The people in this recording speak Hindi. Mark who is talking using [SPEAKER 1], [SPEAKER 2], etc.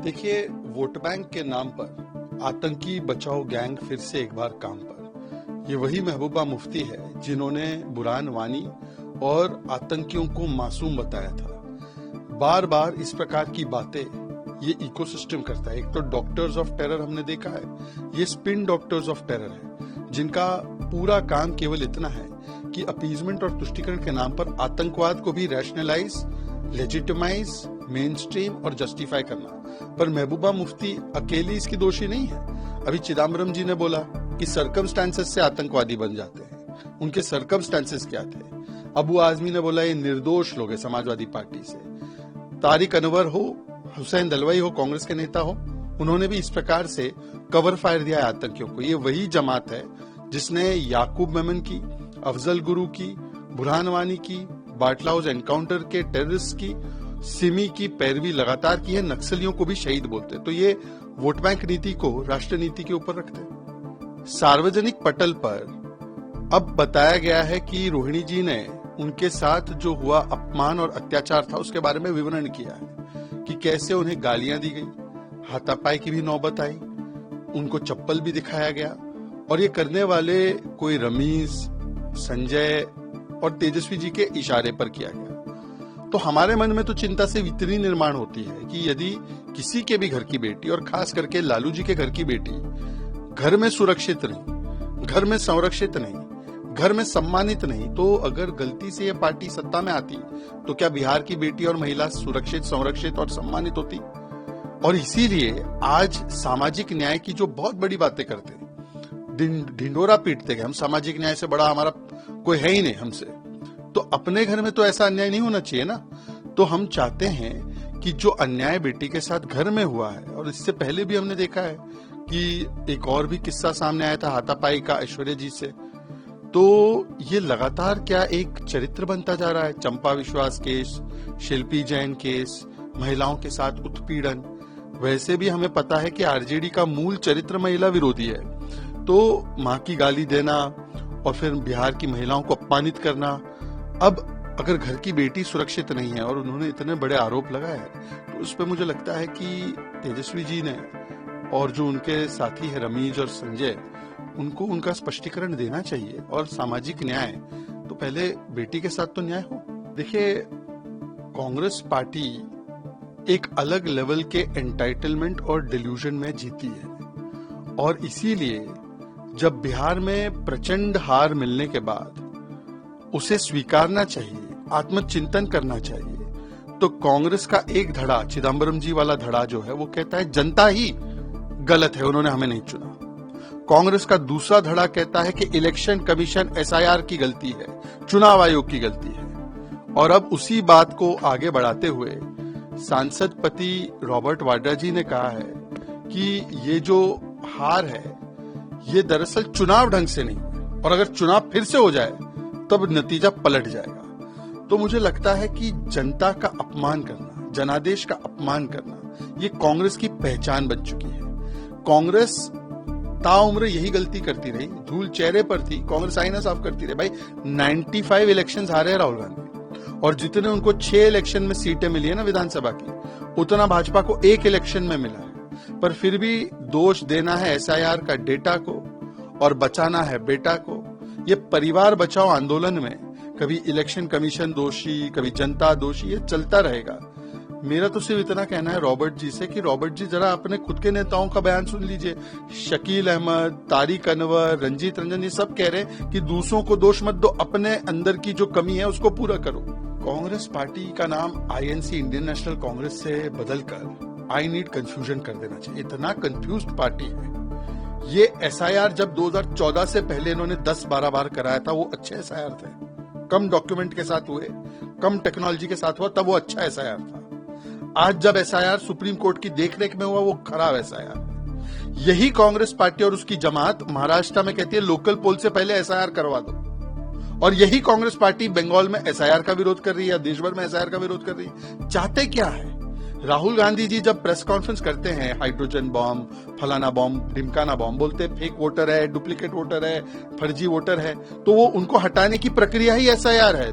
[SPEAKER 1] देखिए, वोट बैंक के नाम पर आतंकी बचाओ गैंग फिर से एक बार काम पर। ये वही महबूबा मुफ्ती है जिन्होंने बुरहान वानी और आतंकियों को मासूम बताया था। बार बार इस प्रकार की बातें ये इकोसिस्टम करता है। एक तो डॉक्टर्स ऑफ टेरर हमने देखा है, ये स्पिन डॉक्टर्स ऑफ टेरर है जिनका पूरा काम केवल इतना है कि अपीजमेंट और तुष्टीकरण के नाम पर आतंकवाद को भी रैशनलाइज, लेजिटिमाइज, मेन स्ट्रीम और जस्टिफाई करना। पर महबूबा मुफ्ती अकेली इसकी दोषी नहीं है। अभी चिदम्बरम जी ने बोला कि सर्कमस्टांसेस से आतंकवादी बन जाते हैं। उनके सर्कमस्टांसेस क्या थे? अबू आजमी ने बोला ये निर्दोष लोग हैं समाजवादी पार्टी से। तारिक अनवर हो, हुसैन दलवाई हो, कांग्रेस के नेता हो, उन्होंने भी इस प्रकार से कवर फायर दिया है आतंकियों को। ये वही जमात है जिसने याकूब मेमन की, अफजल गुरु की, बुरहान वानी की, बाटला हाउस एनकाउंटर के टेररिस्ट की, सिमी की पैरवी लगातार की है। नक्सलियों को भी शहीद बोलते हैं। तो ये वोट बैंक नीति को राष्ट्र नीति के ऊपर रखते हैं। सार्वजनिक पटल पर अब बताया गया है कि रोहिणी जी ने उनके साथ जो हुआ अपमान और अत्याचार था उसके बारे में विवरण किया है कि कैसे उन्हें गालियां दी गई, हाथापाई की भी नौबत आई, उनको चप्पल भी दिखाया गया और ये करने वाले कोई रमीज, संजय और तेजस्वी जी के इशारे पर किया गया। तो हमारे मन में तो चिंता से इतनी निर्माण होती है कि यदि किसी के भी घर की बेटी और खास करके लालू जी के घर की बेटी घर में सुरक्षित नहीं, घर में संरक्षित नहीं, घर में सम्मानित नहीं, तो अगर गलती से ये पार्टी सत्ता में आती तो क्या बिहार की बेटी और महिला सुरक्षित, संरक्षित और सम्मानित होती? और इसीलिए आज सामाजिक न्याय की जो बहुत बड़ी बातें करते हैं, ढिंडोरा पीटते हैं, हम सामाजिक न्याय से बड़ा हमारा कोई है ही नहीं हमसे, तो अपने घर में तो ऐसा अन्याय नहीं होना चाहिए ना। तो हम चाहते हैं कि जो अन्याय बेटी के साथ घर में हुआ है, और इससे पहले भी हमने देखा है कि एक और भी किस्सा सामने आया था हाथापाई का ऐश्वर्या जी से, तो ये लगातार क्या एक चरित्र बनता जा रहा है। चंपा विश्वास केस, शिल्पी जैन केस, महिलाओं के साथ उत्पीड़न। वैसे भी हमें पता है कि आरजेडी का मूल चरित्र महिला विरोधी है, तो मां की गाली देना और फिर बिहार की महिलाओं को अपमानित करना। अब अगर घर की बेटी सुरक्षित नहीं है और उन्होंने इतने बड़े आरोप लगाए हैं, तो उस पर मुझे लगता है कि तेजस्वी जी ने और जो उनके साथी है रमीज और संजय, उनको उनका स्पष्टीकरण देना चाहिए। और सामाजिक न्याय तो पहले बेटी के साथ तो न्याय हो। देखिए, कांग्रेस पार्टी एक अलग लेवल के एंटाइटलमेंट और डिल्यूजन में जीती है और इसीलिए जब बिहार में प्रचंड हार मिलने के बाद उसे स्वीकारना चाहिए, आत्मचिंतन करना चाहिए। तो कांग्रेस का एक धड़ा, चिदम्बरम जी वाला धड़ा जो है, वो कहता है जनता ही गलत है, उन्होंने हमें नहीं चुना। कांग्रेस का दूसरा धड़ा कहता है कि इलेक्शन कमीशन, एसआईआर की गलती है, चुनाव आयोग की गलती है। और अब उसी बात को आगे बढ़ाते हुए सांसद पति रॉबर्ट वाड्रा जी ने कहा है कि ये जो हार है ये दरअसल चुनाव ढंग से नहीं, और अगर चुनाव फिर से हो जाए तब नतीजा पलट जाएगा। तो मुझे लगता है कि जनता का अपमान करना, जनादेश का अपमान करना, ये कांग्रेस की पहचान बन चुकी है। कांग्रेस ताउम्र यही गलती करती रही, धूल चेहरे पर थी, कांग्रेस आईना साफ करती रही। भाई 95 इलेक्शंस हारे हैं राहुल गांधी, और जितने उनको 6 इलेक्शन में सीटें मिली है ना विधानसभा की, उतना भाजपा को 1 इलेक्शन में मिला है। पर फिर भी दोष देना है एसआईआर का डेटा को और बचाना है बेटा को। ये परिवार बचाओ आंदोलन में कभी इलेक्शन कमीशन दोषी, कभी जनता दोषी, ये चलता रहेगा। मेरा तो सिर्फ इतना कहना है रॉबर्ट जी से कि रॉबर्ट जी जरा अपने खुद के नेताओं का बयान सुन लीजिए। शकील अहमद, तारिक अनवर, रंजीत रंजन, ये सब कह रहे हैं कि दूसरों को दोष मत दो, अपने अंदर की जो कमी है उसको पूरा करो। कांग्रेस पार्टी का नाम आईएनसी, इंडियन नेशनल कांग्रेस से बदलकर आई नीड कंफ्यूजन कर देना चाहिए। इतना कंफ्यूज्ड पार्टी है। ये एसआईआर जब 2014 से पहले इन्होंने 10-12 बार कराया था, वो अच्छे एसआईआर थे, कम डॉक्यूमेंट के साथ हुए, कम टेक्नोलॉजी के साथ हुआ, तब वो अच्छा एसआईआर था। आज जब एसआईआर सुप्रीम कोर्ट की देखरेख में हुआ, वो खराब एसआईआर। यही कांग्रेस पार्टी और उसकी जमात महाराष्ट्र में कहती है लोकल पोल से पहले एसआईआर करवा दो, और यही कांग्रेस पार्टी बंगाल में एसआईआर का विरोध कर रही है, देश भर में एसआईआर का विरोध कर रही है। चाहते क्या है? राहुल गांधी जी जब प्रेस कॉन्फ्रेंस करते हैं, हाइड्रोजन बॉम्ब, फलाना बॉम्ब, ढिमकाना बॉम्ब बोलते, फेक वोटर है, डुप्लीकेट वोटर है, फर्जी वोटर है, तो वो उनको हटाने की प्रक्रिया ही एसआईआर है।